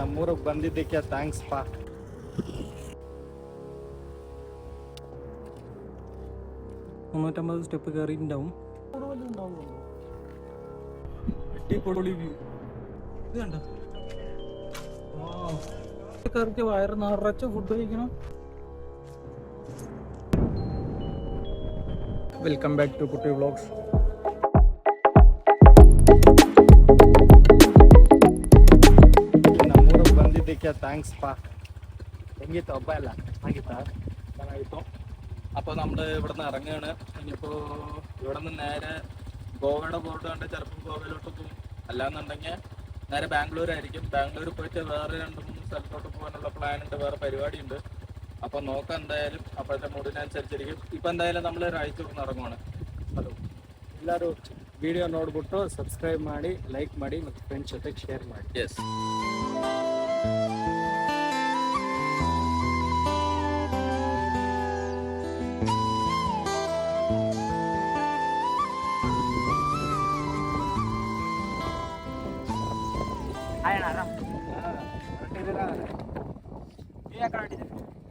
ನಮ್ಮೂರಿಗೆ ಬಂದಿದ್ದಕ್ಕೆ ಥ್ಯಾಂಕ್ಸ್ ಪಾ. $350 സ്റ്റെപ്പ് കയറിയിട്ടുണ്ടാവും. അടിപൊളി വ്യൂ ഇത് കണ്ടോ. കയറിക്ക് വയറ് നിറച്ച് ഫുഡ് കഴിക്കണം. Welcome back to Kutti vlogs. ನಮ್ಮೂರಿಗೆ ಬಂದಿದ್ದಕ್ಕೆ ಥ್ಯಾಂಕ್ಸ್ ಪಾ. ಹೆಂಗಿತ್ತು ಹಬ್ಬ ಎಲ್ಲ? ಚೆನ್ನಾಗಿತ್ತು. അപ്പോൾ നമ്മൾ ഇവിടെ നിന്ന് ഇറങ്ങുകയാണ്. ഇനിയിപ്പോൾ ഇവിടെ നിന്ന് നേരെ ഗോവയുടെ ബോർഡ് കണ്ട് ചിലപ്പോൾ ഗോവയിലോട്ട് പോകും, അല്ലാന്നുണ്ടെങ്കിൽ നേരെ ബാംഗ്ലൂരായിരിക്കും. ബാംഗ്ലൂർ പോയിട്ട് വേറെ 2-3 സ്ഥലത്തോട്ട് പോകാനുള്ള പ്ലാൻ ഉണ്ട്, വേറെ പരിപാടി ഉണ്ട്. അപ്പോൾ നോക്കാം എന്തായാലും, അപ്പോഴത്തെ മൂഡിനനുസരിച്ചിരിക്കും. ഇപ്പം എന്തായാലും നമ്മൾ രായച്ചൂർന്ന് ഇറങ്ങുവാണ്. ಹಲೋ, ಎಲ್ಲರೂ ವಿಡಿಯೋ ನೋಡ್ಬಿಟ್ಟು ಸಬ್ಸ್ಕ್ರೈಬ್ ಮಾಡಿ, ಲೈಕ್ ಮಾಡಿ ಮತ್ತು ಫ್ರೆಂಡ್ಸ್ ಜೊತೆಗೆ ಶೇರ್ ಮಾಡಿ. യെസ്.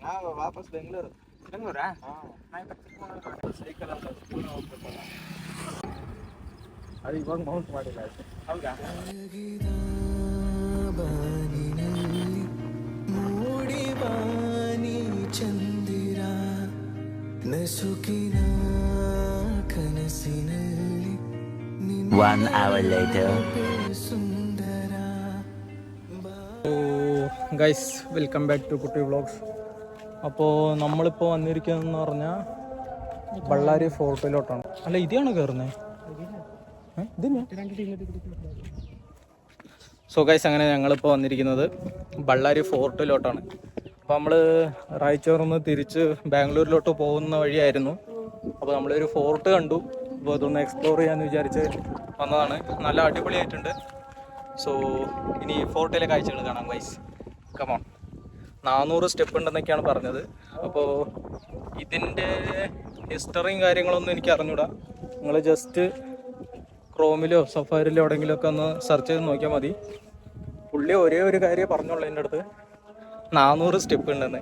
ನಾವು ವಾಪಸ್ ಬೆಂಗಳೂರು. ಬೆಂಗಳೂರಾ? ಸೈಕಲ್ ಅಂತ ದೂರ ಹೋಗ್ಬೇಕಲ್ಲ, ಅದು ಇವಾಗ ಮೌಂಟ್ ಮಾಡಿಲ್ಲ. ಆಯ್ತು, ಹೌದಾ? One hour later. Guys, welcome back to Kutti vlogs. അപ്പോൾ നമ്മളിപ്പോൾ വന്നിരിക്കുന്നതെന്ന് പറഞ്ഞാൽ ബള്ളാരി ഫോർട്ടിലോട്ടാണ്. അല്ല, ഇതാണ് കയറുന്നത്. സോ ഗൈസ്, അങ്ങനെ ഞങ്ങളിപ്പോൾ വന്നിരിക്കുന്നത് ബള്ളാരി ഫോർട്ടിലോട്ടാണ്. അപ്പോൾ നമ്മൾ റായ്ച്ചൂർന്ന് തിരിച്ച് ബാംഗ്ലൂരിലോട്ട് പോകുന്ന വഴിയായിരുന്നു. അപ്പോൾ നമ്മളൊരു ഫോർട്ട് കണ്ടു. അപ്പോൾ അതൊന്ന് എക്സ്പ്ലോർ ചെയ്യാമെന്ന് വിചാരിച്ച് വന്നതാണ്. നല്ല അടിപൊളിയായിട്ടുണ്ട്. സോ ഇനി ഫോർട്ടിലെ കാഴ്ചകൾ കാണാം ഗൈസ്. കമോൺ. 400 സ്റ്റെപ്പ് ഉണ്ടെന്നൊക്കെയാണ് പറഞ്ഞത്. അപ്പോൾ ഇതിൻ്റെ ഹിസ്റ്ററിയും കാര്യങ്ങളൊന്നും എനിക്ക് അറിഞ്ഞൂടാ. നിങ്ങൾ ജസ്റ്റ് ക്രോമിലോ സഫാരിലോ എവിടെയെങ്കിലുമൊക്കെ ഒന്ന് സെർച്ച് ചെയ്ത് നോക്കിയാൽ മതി. പുള്ളി ഒരേ ഒരു കാര്യം പറഞ്ഞുള്ളൂ എൻ്റെ അടുത്ത്, 400 സ്റ്റെപ്പ് ഉണ്ടെന്ന്.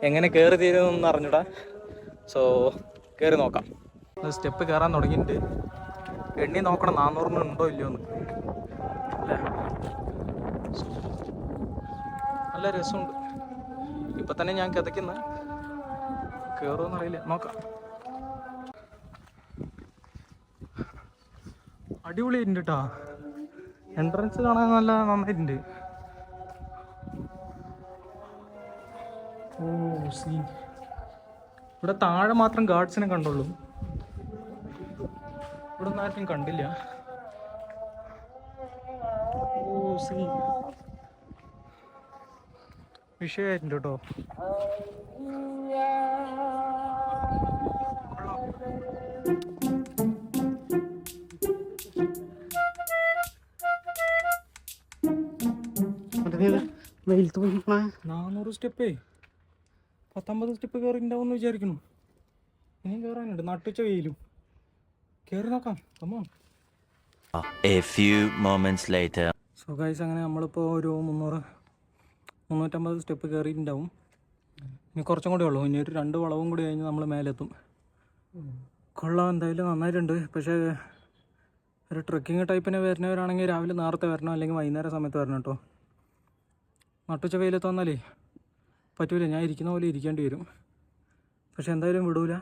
എങ്ങനെ കയറി തീരുമെന്നൊന്നും അറിഞ്ഞൂടാ. സോ കയറി നോക്കാം. സ്റ്റെപ്പ് കയറാൻ തുടങ്ങിയിട്ടുണ്ട്. എണ്ണി നോക്കണം 400 ഉണ്ടോ ഇല്ലയോ എന്ന്. അല്ലേ, നല്ല രസമുണ്ട്. ഇപ്പം തന്നെ ഞാൻ കിതയ്ക്കുന്നത്, കയറുമെന്ന് അറിയില്ല, നോക്കാം. അടിപൊളിയായിട്ടുണ്ട് കേട്ടോ. എൻട്രൻസ് കാണാൻ നല്ല നന്നായിട്ടുണ്ട്. ഓ സീ, ഇവിടെ താഴെ മാത്രം ഗാർഡ്സിനെ കണ്ടുള്ളൂ, ഇവിടെ ഒന്നും ആർക്കും കണ്ടില്ല. ഓ സീ, വിഷയമായിട്ടുണ്ട് കേട്ടോ. വെയിലത്ത് പോയി 400 സ്റ്റെപ്പേ, 19 സ്റ്റെപ്പ് കയറിണ്ടാവും എന്ന് വിചാരിക്കുന്നു. ഇനിയും കയറാനുണ്ട്, നട്ടുച്ച വെയിലും. കയറി നോക്കാം. Come on. A few moments later. So guys, അങ്ങനെ നമ്മളിപ്പോൾ ഒരു 350 സ്റ്റെപ്പ് കയറിയിട്ടുണ്ടാവും. ഇനി കുറച്ചും കൂടെ ഉള്ളൂ. ഇനി ഒരു 2 വളവും കൂടി കഴിഞ്ഞ് നമ്മൾ മേലെത്തും. കൊള്ളാം, എന്തായാലും നന്നായിട്ടുണ്ട്. പക്ഷേ ഒരു ട്രെക്കിങ് ടൈപ്പിന് വരുന്നവരാണെങ്കിൽ രാവിലെ നേരത്തെ വരണം, അല്ലെങ്കിൽ വൈകുന്നേരം സമയത്ത് വരണം കേട്ടോ. നട്ടുച്ച വെയിലത്ത് വന്നാലേ പറ്റൂല, ഞാൻ ഇരിക്കുന്ന പോലെ ഇരിക്കേണ്ടി വരും. പക്ഷെ എന്തായാലും വിടൂല,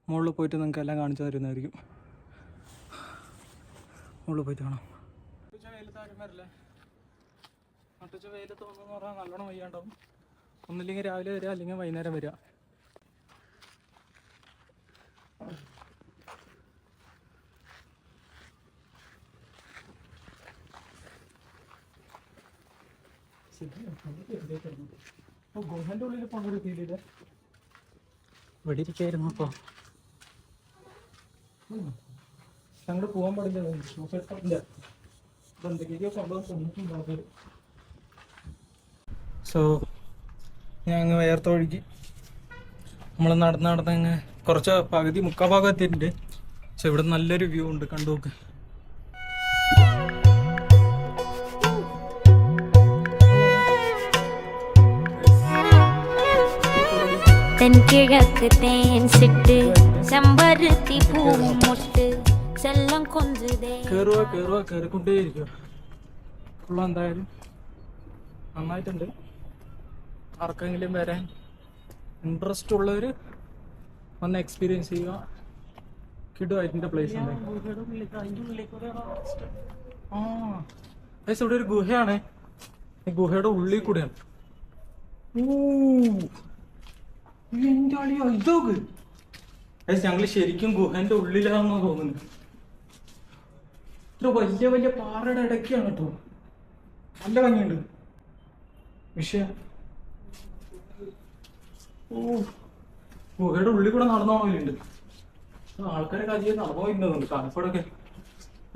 മുകളിൽ പോയിട്ട് നിങ്ങൾക്ക് എല്ലാം കാണിച്ചു തരുന്നതായിരിക്കും. മുകളിൽ പോയിട്ട് കാണാം. നട്ടുച്ച വെയിലത്ത് ആരും വരില്ലേ? നട്ടുച്ച വെയിലത്ത് വന്നെന്ന് പറഞ്ഞാൽ നല്ലോണം വയ്യാണ്ടാവും. ഒന്നില്ലെങ്കിൽ രാവിലെ വരിക, അല്ലെങ്കിൽ വൈകുന്നേരം വരിക. ഗുഹൻ്റെ ഉള്ളിൽ പങ്കെടുക്കില്ല, ഇവിടെ ഇരിക്കായിരുന്നു. അപ്പോൾ ഞങ്ങൾ പോകാൻ പാടില്ല, എന്തൊക്കെയോ സംഭവം തന്നിട്ടുണ്ടാകും. സോ ഞാൻ അങ്ങ് വേർത്തൊഴുകി നമ്മൾ നടന്ന് കുറച്ച് പകുതി മുക്കാൽ ഭാഗം എത്തിയിട്ടുണ്ട്. പക്ഷെ ഇവിടെ നല്ലൊരു വ്യൂ ഉണ്ട്, കണ്ടു നോക്ക്. തെൻകിഴക്ക് തേൻ സിട്ട് ചെമ്പരുത്തി പൂവും മുട്ട് ചെല്ലം കൊഞ്ചുതേ. കയറിക്കൊണ്ടേയിരിക്കും. ഉള്ള എന്തായാലും നന്നായിട്ടുണ്ട്. ആർക്കെങ്കിലും വരാൻ ഇൻട്രസ്റ്റ് ഉള്ളവർ വന്ന് എക്സ്പീരിയൻസ് ചെയ്യുക. കിടുവായിട്ടിൻ്റെ പ്ലേസ് ഉണ്ട്. ഇവിടെ ഒരു ഗുഹയാണ്. ഈ ഗുഹയുടെ ഉള്ളിൽ കൂടെയാണ്. ഇതൊക്കെ ഞങ്ങൾ ശരിക്കും ഗുഹന്റെ ഉള്ളിലാണെന്ന് തോന്നുന്നു. ഇത്ര വലിയ വലിയ പാറയുടെ ഇടയ്ക്കാണ് കേട്ടോ. നല്ല ഭംഗിയുണ്ട് വിഷയം. ഗുഹയുടെ ഉള്ളിൽ കൂടെ നടന്നോണോലുണ്ട്. ആൾക്കാരൊക്കെ അധികം നടന്നുപോയിരുന്നുണ്ട് കാലപ്പോഴൊക്കെ.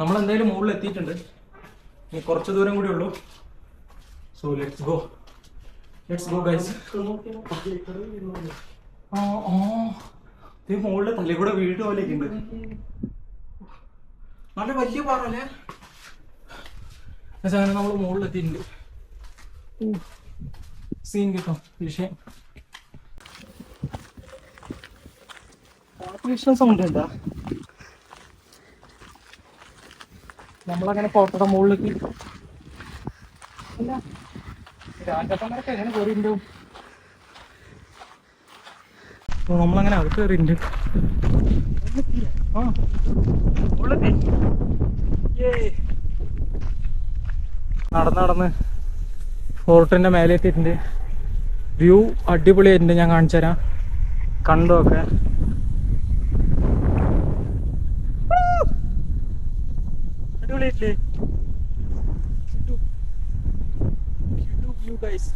നമ്മളെന്തായാലും മുകളിൽ എത്തിയിട്ടുണ്ട്. ഇനി കുറച്ച് ദൂരം കൂടി ഉള്ളൂ. So let's go guys. ഇത് മുകളിലെ തലയിൽ കൂടെ വീട് പോലെയൊക്കെ ഉണ്ട്. നല്ല വലിയ പാറ അല്ലേ? അങ്ങനെ നമ്മൾ മുകളിൽ എത്തിയിട്ടുണ്ട്. സീൻ കേട്ടോ വിഷയം. സൗണ്ട് എന്താ? നമ്മളങ്ങനെ ഫോട്ടോയുടെ മുകളിലേക്ക് രാജപ്പന്മാരൊക്കെ എങ്ങനെ കയറിയിട്ടുണ്ടാവും. നമ്മളങ്ങനെ അകത്ത് കയറിയിട്ടുണ്ട്. നടന്ന് ഫോർട്ടിന്റെ മേലെ എത്തിയിട്ടുണ്ട്. വ്യൂ അടിപൊളിയായിട്ടുണ്ട്. ഞാൻ കാണിച്ചു തരാം. കണ്ടൊക്കെ അടിപൊളിയായിട്ടില്ലേ? View guys.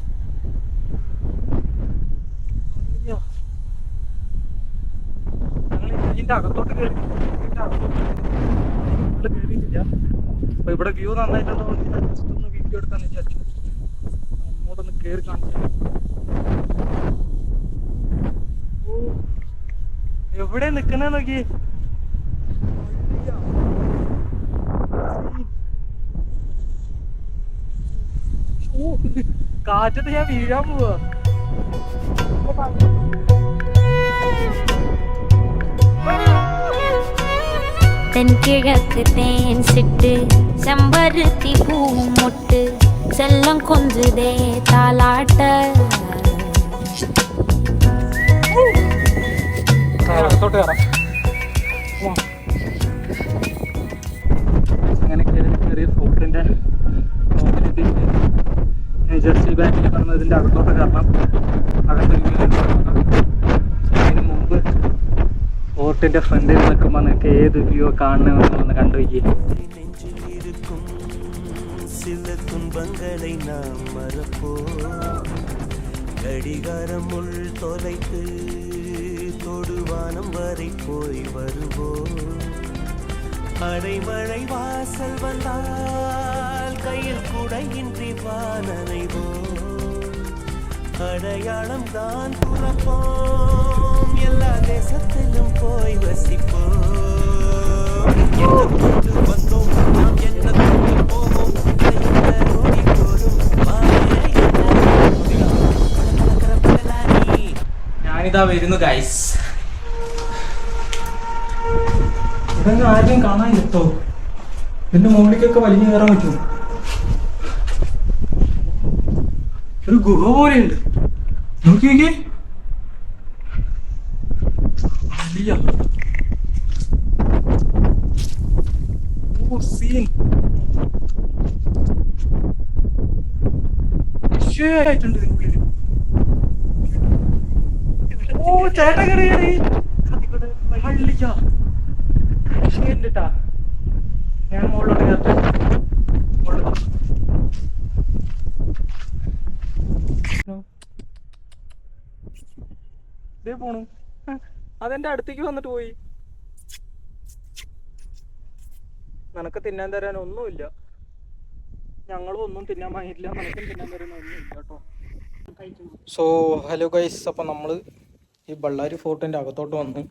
ഇതിന്റെ അകത്തോട്ട് കയറിയിട്ടില്ല. അപ്പൊ ഇവിടെ വ്യൂ നന്നായിട്ടുള്ളതുകൊണ്ട് ഞാൻ ജസ്റ്റ് ഒന്ന് വീഡിയോ എടുക്കാന്ന് വിചാരിച്ചു. അങ്ങോട്ടൊന്ന് കയറി കാണിച്ചു. എവിടെ നിക്കണ നോക്കി. കാറ്റത്ത് ഞാൻ വീഴാൻ പോവാ. തെൻകിഴക്ക് തേൻ സിട്ട് ചെമ്പരുത്തി പൂവും മുട്ട് ചെല്ലം കൊഞ്ചുതേ താലാട്ട. അങ്ങനെ കയറിയ ഫോർട്ടിന്റെ ജെർസി ബാങ്കിൽ പറഞ്ഞതിന്റെ അകത്തോട്ട് കയറണം. അതിന് മുമ്പ് ഫോർട്ടിന്റെ ഫ്രണ്ടിൽ നിൽക്കുമ്പോൾ നിങ്ങൾക്ക് ഏത് വ്യൂ കാണണമെന്ന് കണ്ടുപോയി. சில துன்பங்களை நாம் மறப்போம். கடிகாரம் உள் தொலைத்து தொடுவானம் வரை போய் வருவோம். அடைமழை வாசல் வந்தால் கையில் குடையின்றி வானனைவோம். அடையாளம் தான் துறப்போம். எல்லா தேசத்திலும் போய் வசிப்போம். வந்தோம் நாம் என்ன போவோம். ഞാനിതാ വരുന്നു ഗൈസ്. ഇതൊന്നും ആരെയും കാണാൻ കിട്ടോ? ഇതിന്റെ മുകളിലേക്കൊക്കെ വലിഞ്ഞു കയറാൻ പറ്റുമോ? ഒരു ഗുഹ പോലെയുണ്ട്. നോക്കി നോക്കി. സീൻ ആയിട്ടുണ്ട് ഇതിനുള്ളിൽ. ചേട്ടൻ കയറി ട്ടാ. ഞാൻ മുകളിലോട്ട് കയറട്ടെ. ഇതേ പോണു. അതെന്റെ അടുത്തേക്ക് വന്നിട്ട് പോയി. നിനക്ക് തിന്നാൻ തരാൻ ഒന്നുമില്ല. ഞങ്ങളും ഒന്നും തിന്നാൻ വാങ്ങിയിട്ടില്ല. നിനക്കും തിന്നാൻ തരാൻ ഒന്നുമില്ല കേട്ടോ. സോ ഹലോ ഗൈസ്, അപ്പം നമ്മൾ ഈ ബള്ളാരി ഫോർട്ടിൻ്റെ അകത്തോട്ട് വന്നു.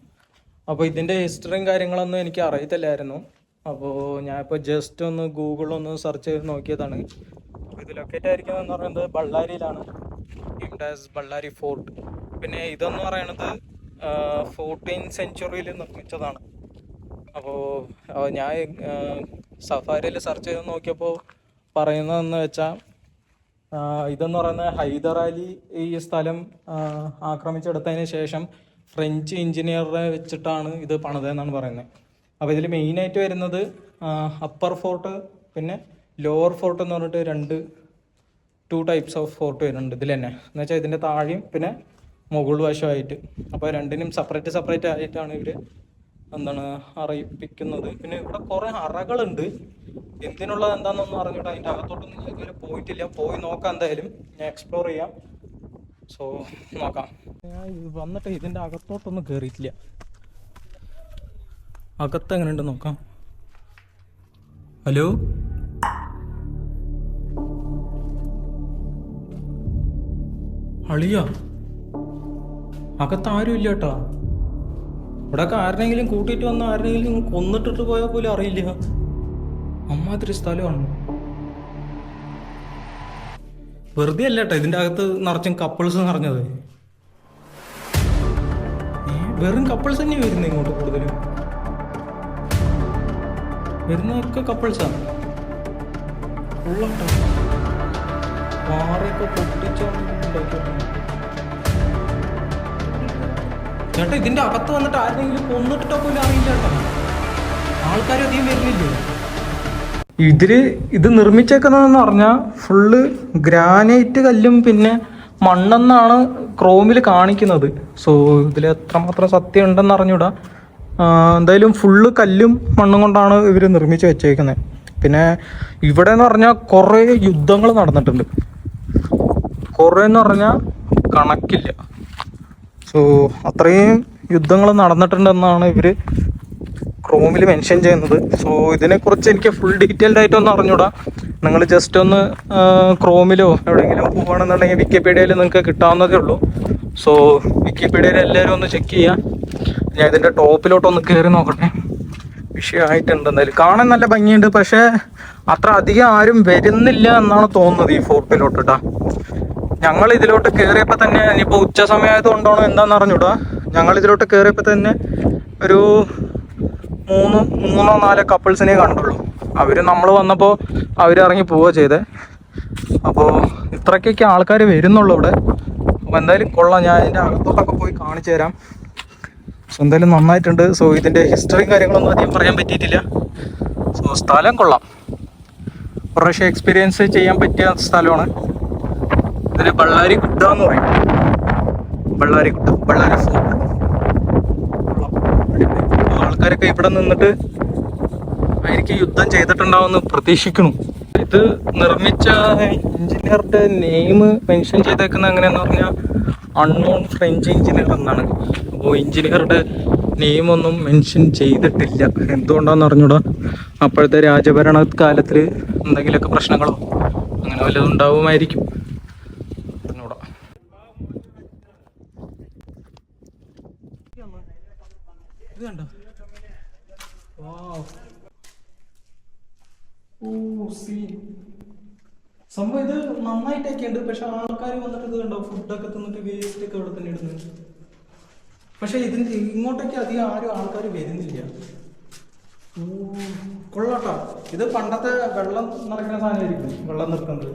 അപ്പോൾ ഇതിൻ്റെ ഹിസ്റ്ററിയും കാര്യങ്ങളൊന്നും എനിക്ക് അറിയത്തില്ലായിരുന്നു. അപ്പോൾ ഞാനിപ്പോൾ ജസ്റ്റ് ഒന്ന് ഗൂഗിളൊന്ന് സെർച്ച് ചെയ്ത് നോക്കിയതാണ്. അപ്പോൾ ഇത് ലൊക്കേറ്റ് ആയിരിക്കുന്നതെന്ന് പറയുന്നത് ബള്ളാരിയിലാണ്. ഇംഡാസ് ബള്ളാരി ഫോർട്ട്. പിന്നെ ഇതെന്ന് പറയണത് 14th സെഞ്ച്വറിയിൽ നിർമ്മിച്ചതാണ്. അപ്പോൾ ഞാൻ സഫാരിയിൽ സെർച്ച് ചെയ്ത് നോക്കിയപ്പോൾ പറയുന്നതെന്ന് വെച്ചാൽ ഇതെന്ന് പറയുന്നത് ഹൈദർ അലി ഈ സ്ഥലം ആക്രമിച്ചെടുത്തതിന് ശേഷം ഫ്രഞ്ച് എഞ്ചിനീയറെ വെച്ചിട്ടാണ് ഇത് പണിതെന്നാണ് പറയുന്നത്. അപ്പോൾ ഇതിൽ മെയിനായിട്ട് വരുന്നത് അപ്പർ ഫോർട്ട് പിന്നെ ലോവർ ഫോർട്ട് എന്ന് പറഞ്ഞിട്ട് 2 ടൈപ്സ് ഓഫ് ഫോർട്ട് വരുന്നുണ്ട് ഇതിൽ തന്നെ. എന്ന് വെച്ചാൽ ഇതിൻ്റെ താഴെയും പിന്നെ മുകൾ വശമായിട്ട്. അപ്പോൾ രണ്ടിനും സെപ്പറേറ്റ് ആയിട്ടാണ് ഇവർ അറിയിപ്പിക്കുന്നത്. പിന്നെ ഇവിടെ കുറേ അറകളുണ്ട്, എന്തിനുള്ളത് എന്താണെന്നൊന്നും അറിഞ്ഞിട്ട് അതിൻ്റെ അകത്തോട്ടൊന്നും ഇതുവരെ പോയിട്ടില്ല. പോയി നോക്കാം, എന്തായാലും ഞാൻ എക്സ്പ്ലോർ ചെയ്യാം. സോ നോക്കാം. ഞാൻ വന്നിട്ട് ഇതിൻ്റെ അകത്തോട്ടൊന്നും കയറിയിട്ടില്ല. അകത്ത് എങ്ങനെയുണ്ട് നോക്കാം. ഹലോ, അളിയ, അകത്ത് ആരും ഇല്ല കേട്ടോ. ഇവിടെയൊക്കെ ആരെങ്കിലും കൂട്ടിയിട്ട് വന്ന ആരെങ്കിലും കൊന്നിട്ടിട്ട് പോയാൽ പോലും അറിയില്ല. അമ്മാതിരി സ്ഥലമാണ്. വെറുതെ അല്ല കേട്ടോ ഇതിൻ്റെ അകത്ത് നിറച്ചും കപ്പിൾസ് നിറഞ്ഞത്. വെറും കപ്പിൾസ് തന്നെ വരുന്നത് ഇങ്ങോട്ട്. കൂടുതലും വരുന്നതൊക്കെ കപ്പിൾസാണ്. ഉള്ളട്ടോ പാറയൊക്കെ പൊട്ടിച്ചുണ്ടാക്കിയിട്ടുണ്ട്. ചേട്ടാ ഇതിൻ്റെ അകത്ത് വന്നിട്ട് ആരെങ്കിലും കൊന്നിട്ടോ പോലും അറിയില്ല കേട്ടോ. ആൾക്കാരധികം വരുന്നില്ലേ. ഇത് നിർമ്മിച്ചേക്കുന്നതെന്ന് പറഞ്ഞാൽ ഫുള്ള് ഗ്രാനൈറ്റ് കല്ലും പിന്നെ മണ്ണെന്നാണ് ക്രോമിൽ കാണിക്കുന്നത്. സോ ഇതിൽ എത്രമാത്രം സത്യം ഉണ്ടെന്ന് അറിഞ്ഞൂടാ. എന്തായാലും ഫുള്ള് കല്ലും മണ്ണും കൊണ്ടാണ് ഇവർ നിർമ്മിച്ച് വെച്ചേക്കുന്നത്. പിന്നെ ഇവിടെ എന്ന് പറഞ്ഞാൽ കുറേ യുദ്ധങ്ങൾ നടന്നിട്ടുണ്ട്. കുറേ എന്ന് പറഞ്ഞാൽ കണക്കില്ല. സോ അത്രയും യുദ്ധങ്ങൾ നടന്നിട്ടുണ്ടെന്നാണ് ഇവർ ക്രോമിൽ മെൻഷൻ ചെയ്യുന്നത്. സോ ഇതിനെക്കുറിച്ച് എനിക്ക് ഫുൾ ഡീറ്റെയിൽഡ് ആയിട്ടൊന്നും അറിഞ്ഞൂടാ. നിങ്ങൾ ജസ്റ്റ് ഒന്ന് ക്രോമിലോ എവിടെയെങ്കിലും പോവുകയാണെന്നുണ്ടെങ്കിൽ വിക്കിപീഡിയയിൽ നിങ്ങൾക്ക് കിട്ടാവുന്നതേ ഉള്ളൂ. സോ വിക്കിപീഡിയയിൽ എല്ലാവരും ഒന്ന് ചെക്ക് ചെയ്യുക. ഞാൻ ഇതിൻ്റെ ടോപ്പിലോട്ടൊന്ന് കയറി നോക്കട്ടെ. വിഷയമായിട്ടുണ്ട്. എന്തായാലും കാണാൻ നല്ല ഭംഗിയുണ്ട്, പക്ഷേ അത്ര അധികം ആരും വരുന്നില്ല എന്നാണ് തോന്നുന്നത് ഈ ഫോർട്ടിലോട്ട് കേട്ടോ. ഞങ്ങൾ ഇതിലോട്ട് കയറിയപ്പോൾ തന്നെ, ഇനിയിപ്പോൾ ഉച്ച സമയമായതുകൊണ്ടാണോ എന്താണെന്ന് അറിഞ്ഞൂടാ, ഞങ്ങൾ ഇതിലോട്ട് കയറിയപ്പോൾ തന്നെ ഒരു 3-4 കപ്പിൾസിനെ കണ്ടുള്ളൂ. അവർ നമ്മൾ വന്നപ്പോൾ അവരിറങ്ങി പോവുക ചെയ്തേ. അപ്പോൾ ഇത്രയ്ക്കൊക്കെ ആൾക്കാർ വരുന്നുള്ളൂ ഇവിടെ. അപ്പോൾ എന്തായാലും കൊള്ളാം. ഞാൻ അതിൻ്റെ അകത്തോട്ടൊക്കെ പോയി കാണിച്ചു തരാം. സോ എന്തായാലും നന്നായിട്ടുണ്ട്. സോ ഇതിൻ്റെ ഹിസ്റ്ററിയും കാര്യങ്ങളൊന്നും അധികം പറയാൻ പറ്റിയിട്ടില്ല. സോ സ്ഥലം കൊള്ളാം. പ്രാവശ്യം എക്സ്പീരിയൻസ് ചെയ്യാൻ പറ്റിയ സ്ഥലമാണ്. ഇതിന് ബള്ളാരി ഗുഡ എന്ന് പറയും. ബള്ളാരി ഫോർട്ട്. ആൾക്കാരൊക്കെ ഇവിടെ നിന്നിട്ട് ആയിരിക്കും യുദ്ധം ചെയ്തിട്ടുണ്ടാവുമെന്ന് പ്രതീക്ഷിക്കുന്നു. ഇത് നിർമ്മിച്ച എഞ്ചിനീയറുടെ നെയിം മെൻഷൻ ചെയ്തേക്കുന്നത് എങ്ങനെയാന്ന് പറഞ്ഞാൽ അൺനോൺ ഫ്രഞ്ച് എഞ്ചിനീയർ എന്നാണ്. അപ്പോൾ എഞ്ചിനീയറുടെ നെയിമൊന്നും മെൻഷൻ ചെയ്തിട്ടില്ല. എന്തുകൊണ്ടാണെന്ന് അറിഞ്ഞൂടാ. അപ്പോഴത്തെ രാജഭരണകാലത്തിൽ എന്തെങ്കിലുമൊക്കെ പ്രശ്നങ്ങളോ അങ്ങനെ വല്ലതും ഉണ്ടാവുമായിരിക്കും. അറിഞ്ഞൂടാ. ഇത് കണ്ടോ? സംഭവം ഇത് നന്നായിട്ടൊക്കെ ഉണ്ട്. പക്ഷെ ആൾക്കാർ വന്നിട്ട് ഇത് കണ്ടോ, ഫുഡൊക്കെ തിന്നിട്ട് വേസ്റ്റ് ഒക്കെ ഇവിടെ തന്നെ ഇടുന്നുണ്ട്. പക്ഷെ ഇതിന് ഇങ്ങോട്ടേക്ക് അധികം ആരും ആൾക്കാർ വരുന്നില്ല. കൊള്ളാട്ടോ. ഇത് പണ്ടത്തെ വെള്ളം നിറയ്ക്കുന്ന സാധനമായിരിക്കും, വെള്ളം നിൽക്കുന്നത്.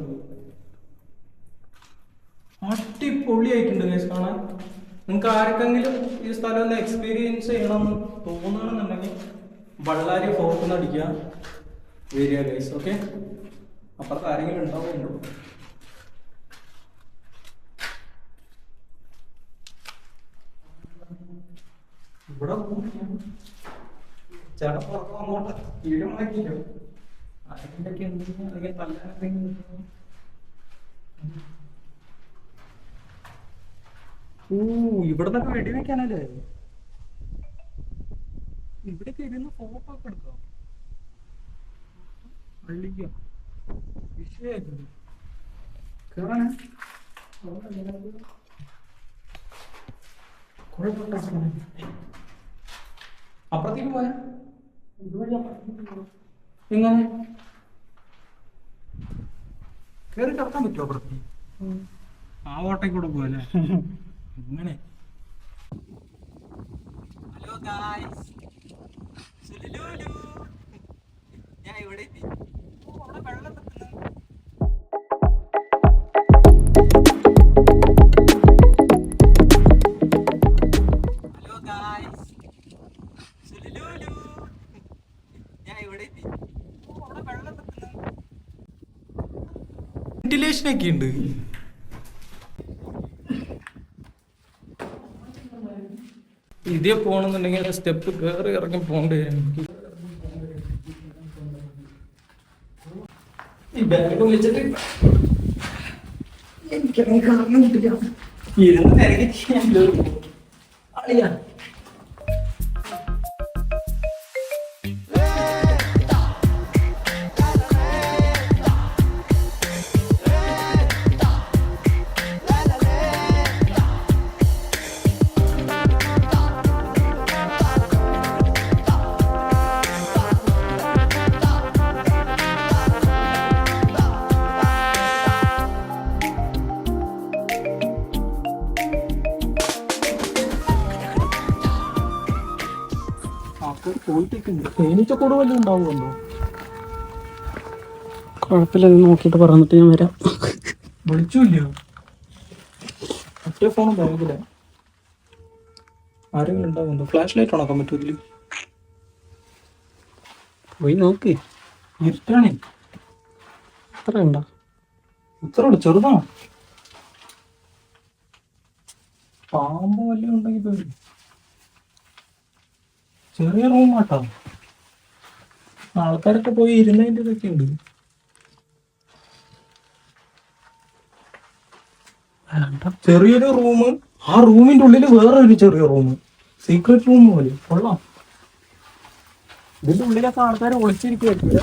അടിപൊളിയായിട്ടുണ്ട് ഗൈസ് കാണാൻ. നിങ്ങൾക്ക് ആർക്കെങ്കിലും ഈ സ്ഥലം ഒന്ന് എക്സ്പീരിയൻസ് ചെയ്യണമെന്ന് തോന്നുകയാണെന്നുണ്ടെങ്കിൽ ബള്ളാരി ഫോർട്ട് അടിക്കുക, വരിക ഗൈസ്. ഓക്കെ, അപ്പുറത്ത് ആരെങ്കിലും ഉണ്ടാവുന്നുണ്ടോ? ഇവിടെ ചേട്ടൻ പുറത്ത് വന്നോട്ടെ, വീഡിയോ മാറ്റില്ലോ. ആരെങ്കിലൊക്കെ എന്തെങ്കിലും അല്ലെങ്കിൽ തല്ലാനെന്തെങ്കിലും. ഇവിടെ നിന്നൊക്കെ വെടിവെക്കാനല്ലേ? ഇവിടേക്ക് ഇരുന്ന് ഫോട്ടോ ഒക്കെ എടുക്കാം. അള്ളിക്കാം വിഷയമായിരുന്നു. കേറാൻ അപ്പുറത്തേക്ക് പോയാ എങ്ങനെ കേറി കിടക്കാൻ പറ്റുമോ? അപ്പുറത്തേക്ക് ആ ഓട്ടയിൽ കൂടെ പോയല്ലേ? അങ്ങനെ ഹലോ ഗായ്സ്, സുലുലു. ഞാൻ ഇവിടെ എത്തി. അവിടെ വെള്ളം നിൽക്കുന്നു. ഹലോ ഗായ്സ്, സുലുലു. ഞാൻ ഇവിടെ എത്തി. അവിടെ വെള്ളം നിൽക്കുന്നു. വെന്റിലേഷൻ ഒക്കെ ഉണ്ട്. ഇതേ പോകണമെന്നുണ്ടെങ്കിൽ സ്റ്റെപ്പ് കയറി ഇറങ്ങി പോകേണ്ടി വരും. ഈ ബാഗ് വെച്ചിട്ട് എനിക്കറിയാൻ കാരണം കിട്ടില്ല. ഇരുന്ന് തിരക്കില്ല. അളിയാ പോയിട്ടേക്കുണ്ട്. തേനീച്ചക്കൂട് വല്ലതും ഉണ്ടാവുമല്ലോ. കുഴപ്പമില്ല, നോക്കിയിട്ട് പറഞ്ഞിട്ട് ഞാൻ വരാം. വിളിച്ചില്ലയോ? ഒറ്റ ഫോണും ബാഗില്ല. ആരെങ്കിലും ഉണ്ടാവുമല്ലോ. ഫ്ലാഷ് ലൈറ്റ് ഉണക്കാൻ പറ്റൂല്ലോ. പോയി നോക്ക്. ഇരുട്ടാണേ. എത്ര ഉണ്ടോ? ഇത്രയുള്ളൂ, ചെറുതാണോ? പാമ്പ് വല്ലതും ഉണ്ടെങ്കിൽ പേടി. ചെറിയ റൂമാട്ടോ. ആൾക്കാരൊക്കെ പോയി ഇരുന്നതിൻ്റെ ഇതൊക്കെ ഉണ്ട്. ചെറിയൊരു റൂം, ആ റൂമിന്റെ ഉള്ളിൽ വേറെ ഒരു ചെറിയ റൂം, സീക്രട്ട് റൂം പോലെ. കൊള്ളാം. ഇതിന്റെ ഉള്ളിലൊക്കെ ആൾക്കാർ ഒളിച്ചിരിക്കുവായിരിക്കില്ല.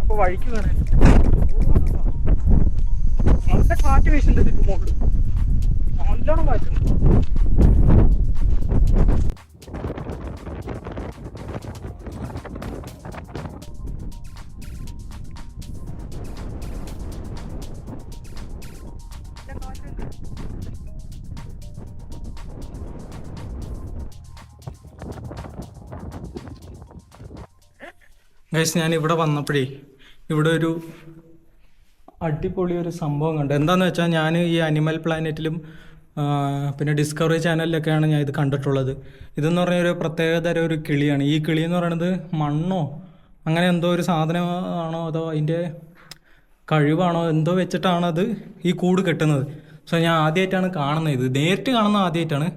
അപ്പൊ വഴിക്ക് വേണേ നല്ല കാറ്റ് വീശുന്നുണ്ട്. മുകളിൽ നല്ലോണം കാറ്റുണ്ട്. ഗൈസ്, ഞാൻ ഇവിടെ വന്നപ്പോഴേ ഇവിടെ ഒരു അടിപൊളി ഒരു സംഭവം കണ്ടു. എന്താണെന്ന് വെച്ചാൽ ഞാൻ ഈ അനിമൽ പ്ലാനറ്റിലും പിന്നെ ഡിസ്കവറി ചാനലിലൊക്കെയാണ് ഞാൻ ഇത് കണ്ടിട്ടുള്ളത്. ഇതെന്ന് പറഞ്ഞാൽ ഒരു പ്രത്യേകതരം ഒരു കിളിയാണ്. ഈ കിളി എന്ന് പറയുന്നത് മണ്ണോ അങ്ങനെ എന്തോ ഒരു സാധനമാണോ അതോ അതിൻ്റെ കഴിവാണോ എന്തോ വെച്ചിട്ടാണത് ഈ കൂട് കെട്ടുന്നത്. സോ ഞാൻ ആദ്യമായിട്ടാണ് കാണുന്നത്. ഇത് നേരിട്ട് കാണുന്ന ആദ്യമായിട്ടാണ്.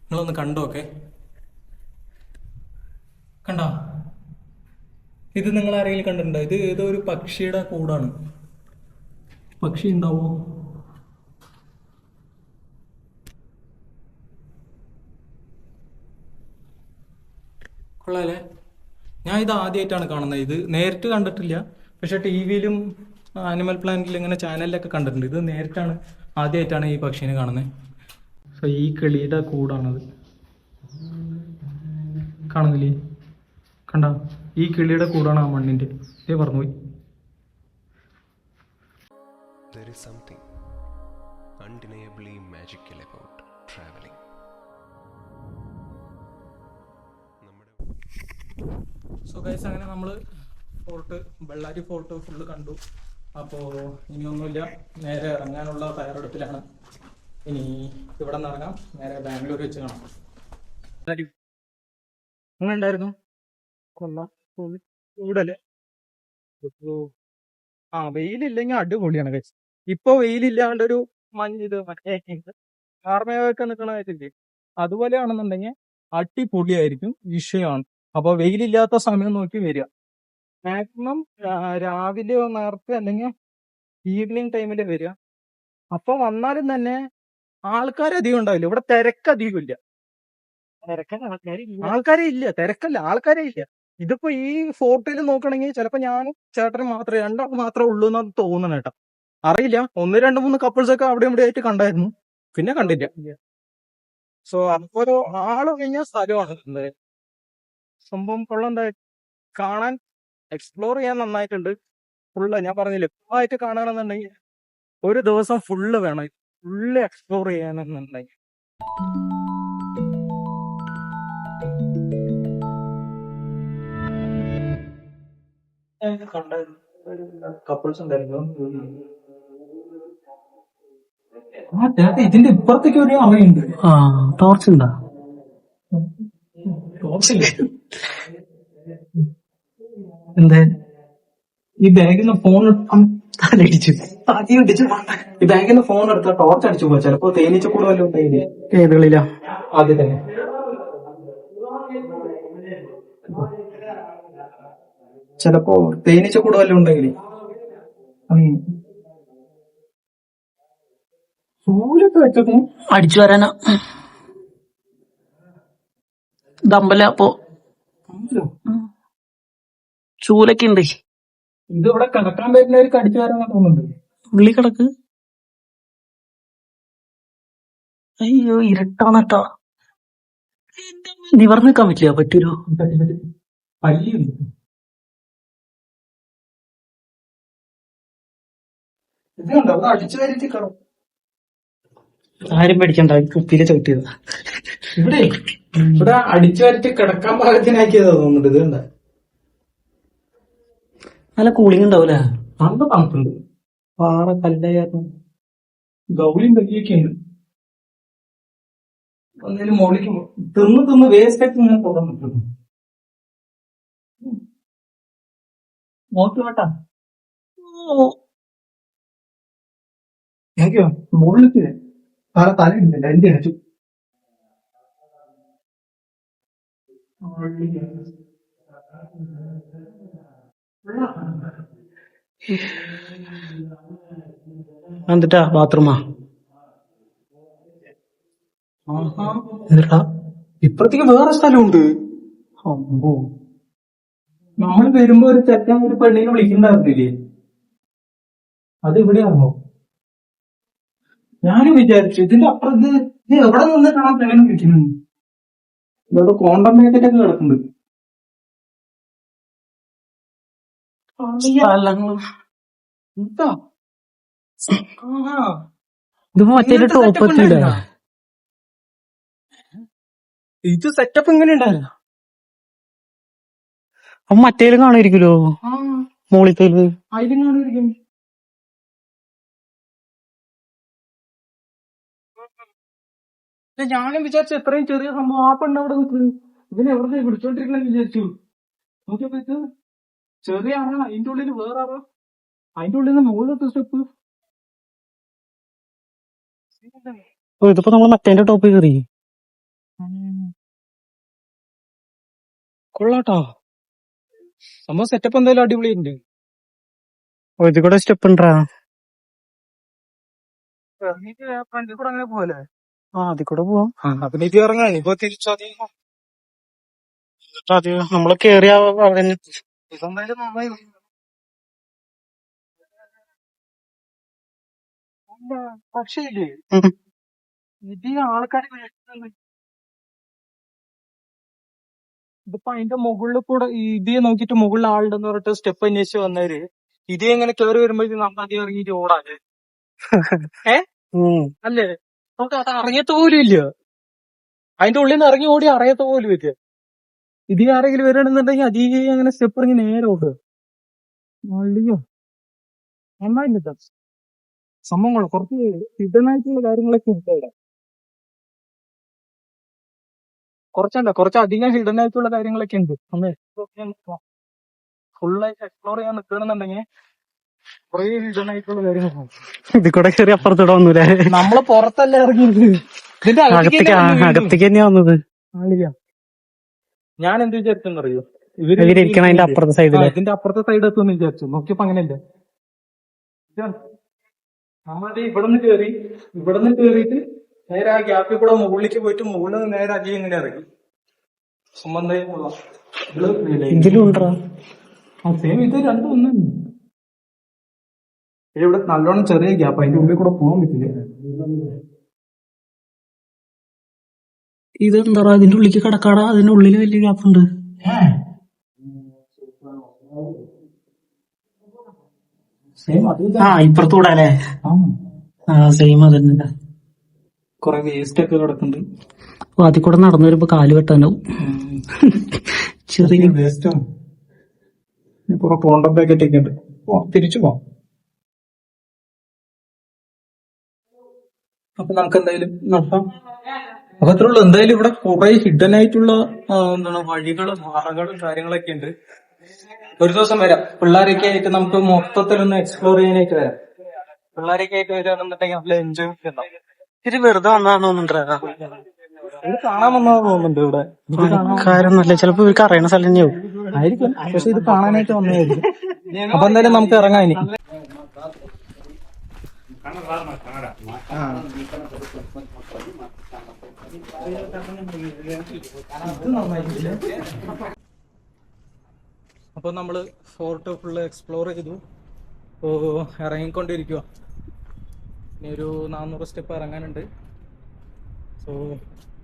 നിങ്ങളൊന്ന് കണ്ടോക്കെ. കണ്ടോ? ഇത് നിങ്ങൾ ആരെങ്കിലും കണ്ടിട്ടുണ്ടോ? ഇത് ഏതോ ഒരു പക്ഷിയുടെ കൂടാണ്. പക്ഷി ഉണ്ടാവോ? കൊള്ളാല്ലേ? ഞാൻ ഇത് ആദ്യമായിട്ടാണ് കാണുന്നത്. ഇത് നേരിട്ട് കണ്ടിട്ടില്ല, പക്ഷെ ടി വിയിലും ആനിമൽ പ്ലാനറ്റിലും ഇങ്ങനെ ചാനലിലൊക്കെ കണ്ടിട്ടുണ്ട്. ഇത് നേരിട്ടാണ് ആദ്യമായിട്ടാണ് ഈ പക്ഷീനെ കാണുന്നത്. സോ ഈ കിളിയുടെ കൂടാണത്. കാണുന്നില്ലേ? കണ്ട, ഈ കിളിയുടെ കൂടാണ് ആ മണ്ണിന്റെ. ഇതേ പറഞ്ഞുപോയി. There is something undeniably magical about traveling. So guys, അങ്ങനെ നമ്മൾ ബെള്ളാരി ഫോർട്ട് ഫുള്ള് കണ്ടു. അപ്പോൾ ഇനിയൊന്നുമില്ല, നേരെ ഇറങ്ങാനുള്ള തയ്യാറെടുപ്പിലാണ്. ഇനി ഇവിടെ നിന്ന് ഇറങ്ങാം, നേരെ ബാംഗ്ലൂർ വെച്ച് കാണാം. അങ്ങനെ ഉണ്ടായിരുന്നു. കൊള്ളാം. ചൂടല്ലേ? ആ, വെയിലില്ലെങ്കിൽ അടിപൊളിയാണ് കഴിച്ച്. ഇപ്പൊ വെയിലില്ലാണ്ട് ഒരു മഞ്ഞ് ഇത് മറ്റേ കാർമേഘമൊക്കെ നിൽക്കണ കാര്യത്തില്ലേ, അതുപോലെയാണെന്നുണ്ടെങ്കിൽ അടിപൊളിയായിരിക്കും, വിഷയമാണ്. അപ്പൊ വെയിലില്ലാത്ത സമയം നോക്കി വരിക. മാക്സിമം രാവിലെയോ നേരത്തെ അല്ലെങ്കിൽ ഈവനിങ് ടൈമിൽ വരിക. അപ്പൊ വന്നാലും തന്നെ ആൾക്കാർ അധികം ഉണ്ടാവില്ല. ഇവിടെ തിരക്ക് അധികം ഇല്ല. ആൾക്കാരെ ഇല്ല, തിരക്കല്ല, ആൾക്കാരെ ഇല്ല. ഇതിപ്പോ ഈ ഫോട്ടോയിൽ നോക്കണെങ്കിൽ ചിലപ്പോ ഞാനും ചേട്ടനും മാത്രമേ, രണ്ടാൾ മാത്രമേ ഉള്ളൂ എന്നാണ് തോന്നണ കേട്ടോ. അറിയില്ല, 1 2 3 കപ്പിൾസ് ഒക്കെ അവിടെ ഇവിടെ ആയിട്ട് കണ്ടായിരുന്നു, പിന്നെ കണ്ടില്ല. സോ അപ്പൊ ഒരു ആള് കഴിഞ്ഞ സ്ഥലമാണ് എന്തായാലും. സംഭവം കൊള്ളാം. കാണാൻ എക്സ്പ്ലോർ ചെയ്യാൻ നന്നായിട്ടുണ്ട്. ഫുള്ള് ഞാൻ പറഞ്ഞില്ലേ, ഫുള്ളായിട്ട് കാണണമെന്നുണ്ടെങ്കിൽ ഒരു ദിവസം ഫുള്ള് വേണം, ഫുള്ള് എക്സ്പ്ലോർ ചെയ്യാനെന്നുണ്ടെങ്കിൽ. കപ്പിൾസ് ഉണ്ടായിരുന്നു. ആ ചേട്ടാ, ഇതിന്റെ ഇപ്പുറത്തേക്ക് ഒരു അറയുണ്ട്. ടോർച്ച് ഉണ്ടോ? ടോർച്ചില്ല. എന്തേ ഈ ബാഗിൽ നിന്ന് ഫോൺ അടിച്ചു, ഈ ബാഗിൽ നിന്ന് ഫോൺ എടുത്ത ടോർച്ച് അടിച്ചു പോവാ. ചിലപ്പോ തേനീച്ചക്കൂട് വല്ലതും ഉണ്ടായില്ലേ? ഏതുകളിലാ? ആദ്യം തന്നെ ചിലപ്പോ തേനീച്ചക്കൂട് വല്ലതും ഉണ്ടെങ്കിലേ. ചൂലൊക്കെ വെച്ചപ്പോ അടിച്ചു വരാനാ ദമ്പല അപ്പോ ചൂലൊക്കെ ഉണ്ട്. ഇത് ഇവിടെ കിടക്കാൻ പറ്റുന്നവർക്ക് അടിച്ചു വരാൻ തോന്നുന്നുണ്ട്. ഉള്ളി കിടക്ക്. അയ്യോ, ഇരുട്ടാണട്ടോ, നിവർന്ന് നിൽക്കാൻ പറ്റില്ല. പറ്റൂലോ? പല്ലിയുണ്ട്. ഇത് കണ്ടോ, അത് അടിച്ചു വരിച്ച് കിടക്കും. ആരും പേടിക്കണ്ട, കുപ്പിയിലെ ചവിട്ടിയതാ. ഇവിടെ അടിച്ചു വരച്ച് കിടക്കാൻ പാകത്തിനാക്കിയതാ തോന്നുന്നുണ്ട്. ഇത് കണ്ട, നല്ല കൂളിംഗ് ഉണ്ടാവൂലേ? നല്ല തണുപ്പുണ്ട്. പാറ കല്ലായിരുന്നു. ഗൗരിയും കല്ലിയൊക്കെ ഉണ്ട്. ഒന്നേലും മുകളിലേക്ക് തിന്ന് വേസ്റ്റ് ആക്കി ഇങ്ങനെ പോകാൻ പറ്റുന്നു. നോക്കി വേട്ടാ, എനിക്കോ മുകളിലേക്ക് തല ഇടില്ല, എന്റെ അടിച്ചു. എന്നിട്ടാ ബാത്റൂമാ? എന്നിട്ടാ ഇപ്പഴത്തേക്ക് വേറെ സ്ഥലമുണ്ട്. അമ്പോ, നമ്മൾ വരുമ്പോ ഒരു ചെക്കൻ ഒരു പെണ്ണിനെ വിളിക്കുന്നുണ്ടായിരുന്നില്ലേ, അത് ഇവിടെയാണോ? ഞാനും വിചാരിച്ചു ഇതിന്റെ അപ്പുറത്ത് ഇത് എവിടെ നിന്നിട്ടാണ് പെണ്ണിനെ വിളിക്കുന്നത്. ഇവിടെ കോണ്ടം പാക്കറ്റൊക്കെ കിടക്കുന്നുണ്ട്. എന്താ ഇതിപ്പോ മറ്റേ ടോപ്പ് എത്തിയില്ല. ഇത് സെറ്റപ്പ് ഇങ്ങനെ ഉണ്ടായില്ല. അപ്പൊ മറ്റേലും കാണുമായിരിക്കുമല്ലോ, മോളിത്തേല്. അതിലും കാണുമായിരിക്കും. ഞാനും വിചാരിച്ചു എത്രയും ചെറിയ സംഭവം ആ പെണ്ണ് അവിടെ നിൽക്കുന്നു, ഇതിനെ എവിടെ പിടിച്ചോണ്ടിരിക്കണെന്ന് വിചാരിച്ചു. നോക്കിയപ്പോ ഇത് ചെറിയ അറ, അതിന്റെ ഉള്ളിൽ വേറെ അറ, അതിന്റെ ഉള്ളിൽ നിന്ന് മുകളിലത്തെ സ്റ്റെപ്പ്. ഇതിപ്പോ നമ്മള് മറ്റേന്റെ ടോപ്പ് കയറി. കൊള്ളാട്ടോ, സംഭവം സെറ്റപ്പ് എന്തായാലും അടിപൊളിയുണ്ട്. ഇത് കൂടെ സ്റ്റെപ്പ് ഉണ്ടാ? ഫ്രണ്ടിൽ കൂടെ അങ്ങനെ പോലെ. അതിൽ കൂടെ പോവാം. പിന്നെ ഇത് ഇറങ്ങാൻ ഇപ്പൊ തിരിച്ചതി നമ്മള് കേറിയ അവിടെ ഇതെന്തായാലും നന്നായി. പക്ഷേ ഇല്ലേ, ഇത് ആൾക്കാർ ഇതിപ്പോ അതിന്റെ മുകളിൽ കൂടെ ഇതേ നോക്കിട്ട് മുകളിൽ ആളുണ്ടെന്ന് പറഞ്ഞിട്ട് സ്റ്റെപ്പ് അന്വേഷിച്ച് വന്നവര് ഇതേ എങ്ങനെ കേറി വരുമ്പോഴേക്കും നമ്മൾ അധികം ഇറങ്ങിയിട്ട് ഓടാതെ അല്ലേ? നമുക്ക് അത് അറിയത്ത പോലും ഇല്ല, അതിന്റെ ഉള്ളിൽ നിന്ന് ഇറങ്ങി ഓടി അറിയത്ത പോലും ഇല്ല. ഇതേ ആരെങ്കിലും വരണമെന്നുണ്ടെങ്കിൽ അതേ അങ്ങനെ സ്റ്റെപ്പ് ഇറങ്ങി നേരെ ഓടുക. അയ്യോ, നന്നായില്ല സംഭവങ്ങൾ, കുറച്ച് ഹിഡനായിട്ടുള്ള കാര്യങ്ങളൊക്കെ ഉണ്ട് അവിടെ. കുറച്ച് അധികം ഹിഡൻ ആയിട്ടുള്ള കാര്യങ്ങളൊക്കെ ഉണ്ട്. ഒന്ന് ഫുള്ളായിട്ട് എക്സ്പ്ലോർ ചെയ്യാൻ നിൽക്കണമെന്നുണ്ടെങ്കിൽ കുറേ ഹിഡൻ ആയിട്ടുള്ള കാര്യങ്ങളാണ്. ഇതിൽ കൂടെ കയറി അപ്പുറത്തൂടെ വന്നൂലേ? നമ്മള് പുറത്തല്ലേ ഇറങ്ങിയത്, ഇതിന്റെ അകത്തേക്ക് തന്നെയാ വന്നത്. ഞാൻ എന്ത് വിചാരിച്ചെന്നറിയോ, ഇവരിയ്ക്കണ അതിന്റെ അപ്പുറത്തെ സൈഡില്. ഇതിന്റെ അപ്പുറത്തെ സൈഡ് എത്തുമെന്ന് വിചാരിച്ചു. നോക്കിയപ്പോ അങ്ങനെയല്ല. നമ്മളത് ഇവിടെ നിന്ന് കേറിയിട്ട് നേരെ ആ ഗ്യാപ്പിൽ കൂടെ മുകളിലേക്ക് പോയിട്ട് മുകളിൽ നിന്ന് നേരെ അജി ഇങ്ങനെ ഇറങ്ങി ഇതിലും ഉണ്ടോ? സെയിം ഇത് രണ്ടും ഒന്നും. ഇവിടെ നല്ലോണം ചെറിയ ഗ്യാപ്പ്, അതിന്റെ ഉള്ളിൽ കൂടെ പോകാൻ പറ്റില്ല. ഇതെന്താ ഇതിന്റെ ഉള്ളിലേക്ക് കടക്കാടാ? അതിന്റെ ഉള്ളില് വലിയ ഗ്യാപ്പ് ഉണ്ട്. ഇപ്പുറത്തൂടെ അല്ലേ? സെയിം അതന്നെ. കൊറേ വേസ്റ്റ് ഒക്കെ കിടക്കുന്നുണ്ട്. അതിൽ കൂടെ നടന്നു വരുമ്പോ കാല് വെട്ടാനാവും. ചെറിയ വേസ്റ്റും കുറെ കോണ്ടം പാക്കറ്റ് ഒക്കെ ഉണ്ട്. തിരിച്ചു പോവാം. അപ്പൊ നമുക്ക് എന്തായാലും നോക്കാം. അപ്പൊ അത്രേ ഉള്ളൂ. എന്തായാലും ഇവിടെ കുറെ ഹിഡൻ ആയിട്ടുള്ള എന്താണ് വഴികളും മറകളും കാര്യങ്ങളൊക്കെ ഉണ്ട്. ഒരു ദിവസം വരാം, പിള്ളേരൊക്കെ ആയിട്ട് നമുക്ക് മൊത്തത്തിലൊന്ന് എക്സ്പ്ലോർ ചെയ്യാനായിട്ട് വരാം. പിള്ളേരൊക്കെ ആയിട്ട് വരാന്നുണ്ടെങ്കിൽ നല്ല എൻജോയ് ഉണ്ടാവും. ഇത് വെറുതെ വന്നാന്ന് തോന്നുന്നുണ്ടാ. ഇത് കാണാൻ വന്നതെന്ന് തോന്നുന്നുണ്ട് ഇവിടെ. കാര്യമൊന്നുമല്ല, ചിലപ്പോ ഇവർക്ക് അറിയണ സ്ഥലം തന്നെയാവും. ആയിരിക്കും, പക്ഷെ ഇത് കാണാനായിട്ട് വന്നതായിരിക്കും. അപ്പൊ എന്തായാലും നമുക്ക് ഇറങ്ങാം ഇനി. അപ്പൊ നമ്മള് ഫോർട്ട് ഫുള്ള് എക്സ്പ്ലോർ ചെയ്തു. ഇപ്പോ ഇറങ്ങിക്കൊണ്ടിരിക്കുക. ഇനി ഒരു 400 സ്റ്റെപ്പ് ഇറങ്ങാനുണ്ട്. സോ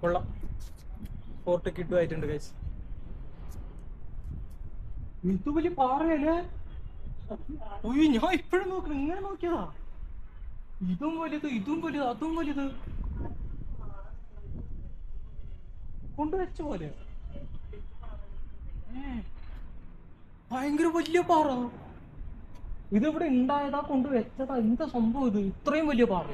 കൊള്ളാം, ഫോർട്ട് കിട്ടുമായിട്ടുണ്ട് ഗൈസ്. ഇത് വലിയ പാറയല്ലേ? ഉയ്യോ, ഞാൻ ഇപ്പഴും നോക്കണം, ഇങ്ങനെ നോക്കിയതാ. ഇതും വലുത്, ഇതും വലുത്, അതും വലുത് കൊണ്ടുവച്ച പോലെ. ഭയങ്കര വലിയ പാറ. ഇതിവിടെ ഉണ്ടായതാ, കൊണ്ടുവച്ചതാ? എന്താ സംഭവം ഇത്? ഇത്രയും വലിയ പാറ.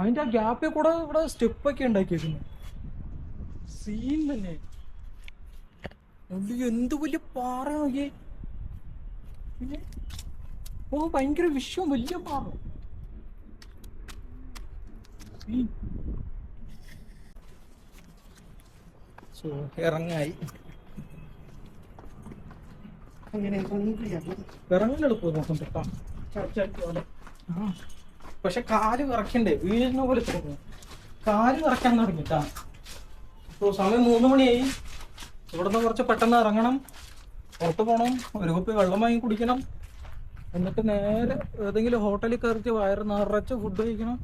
അതിന്റെ ആ ഗ്യാപ്പിൽ കൂടെ ഇവിടെ സ്റ്റെപ്പൊക്കെ ഉണ്ടാക്കിയേക്കുന്നു. സീൻ തന്നെ. എന്ത് വലിയ പാറ നോക്കിയേ. ഓ, ഭയങ്കര വിശ്വം, വലിയ പാറ. സോ ഇറങ്ങായി. ഇറങ്ങാൻ എളുപ്പം നോക്കും കേട്ടോ. പക്ഷെ കാല് വിറക്കണ്ടേ, വീഴുന്ന പോലെ തോന്നുന്നു. കാല് വിറക്കാൻ തുടങ്ങിട്ടാ. ഇപ്പൊ സമയം 3 മണിയായി. ഇവിടുന്ന് കുറച്ച് പെട്ടെന്ന് ഇറങ്ങണം, പുറത്ത് പോകണം, ഒരു കുപ്പി വെള്ളം വാങ്ങി കുടിക്കണം, എന്നിട്ട് നേരെ ഏതെങ്കിലും ഹോട്ടലിൽ കയറിച്ച് വയറ് നിറച്ച് ഫുഡ് കഴിക്കണം,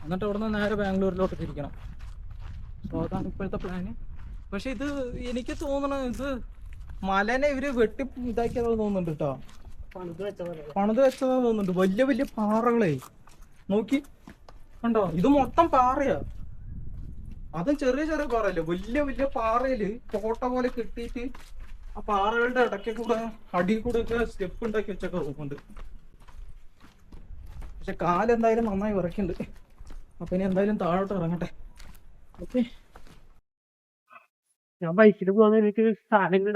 എന്നിട്ട് ഇവിടുന്ന് നേരെ ബാംഗ്ലൂരിലോട്ട് തിരിക്കണം. സോ അതാണ് ഇപ്പോഴത്തെ പ്ലാന്. പക്ഷെ ഇത് എനിക്ക് തോന്നണ ഇത് മലനെ ഇവര് വെട്ടി ഇതാക്കിയതാ തോന്നുന്നുണ്ട് കേട്ടോ. പണിത് വെച്ചതാ തോന്നുന്നുണ്ട്. വലിയ വലിയ പാറകളെ നോക്കി കണ്ടോ, ഇത് മൊത്തം പാറയാ. അതും ചെറിയ ചെറിയ പാറയല്ലേ, വലിയ വലിയ പാറയില് കോട്ട പോലെ കെട്ടിയിട്ട് ആ പാറകളുടെ ഇടയ്ക്ക് കൂടെ അടി കൂടെ ഒക്കെ സ്റ്റെപ്പ് ഉണ്ടാക്കി വെച്ചൊക്കെ റൂമുണ്ട്. പക്ഷെ കാലെന്തായാലും നന്നായി വിറക്കുന്നുണ്ട്. അപ്പൊ ഇനി എന്തായാലും താഴോട്ട് ഇറങ്ങട്ടെ. ഓക്കെ, ഞാൻ ബൈക്കിൽ പോകുന്ന എനിക്ക് സാധനങ്ങൾ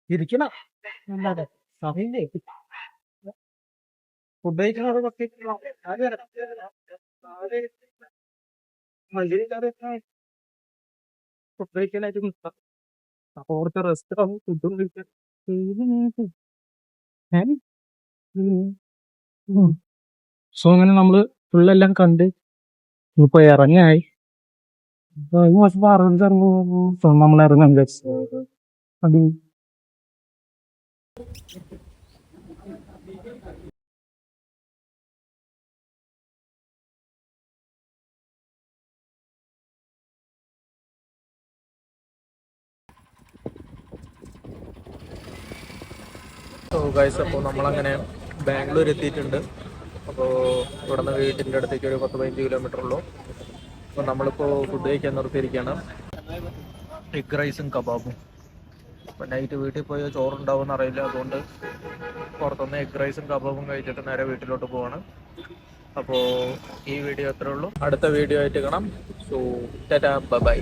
ഇരിക്കണം. അല്ലാതെ സമയല്ലേ ഫുഡ് കഴിക്കണത് ഫുഡ് കഴിക്കാനായിട്ട് നിൽക്കാം. അപ്പൊ കുറച്ച് റെസ്റ്റ് ആവും, ഫുഡും കഴിക്കാൻ. സോ അങ്ങനെ നമ്മള് ഫുള്ളെല്ലാം കണ്ട് ഇപ്പൊ ഇറങ്ങായി. നമ്മൾ ഇറങ്ങാൻ വിചാരിച്ചു. സോ ഗൈസ്, അപ്പോൾ നമ്മളങ്ങനെ ബാംഗ്ലൂർ എത്തിയിട്ടുണ്ട്. അപ്പോൾ ഇവിടെ നിന്ന് വീട്ടിൻ്റെ അടുത്തേക്ക് ഒരു 10-15 കിലോമീറ്റർ ഉള്ളൂ. അപ്പോൾ നമ്മളിപ്പോൾ ഫുഡ് കഴിക്കാൻ നിർത്തിയിരിക്കുകയാണ്. എഗ് റൈസും കബാബും. അപ്പോൾ നൈറ്റ് വീട്ടിൽ പോയി ചോറുണ്ടാവുമെന്ന് അറിയില്ല, അതുകൊണ്ട് പുറത്തുനിന്ന് എഗ് റൈസും കബാബും കഴിച്ചിട്ട് നേരെ വീട്ടിലോട്ട് പോവാണ്. അപ്പോൾ ഈ വീഡിയോ അത്രേ ഉള്ളൂ. അടുത്ത വീഡിയോ ആയിട്ട് കാണാം. So tata bye.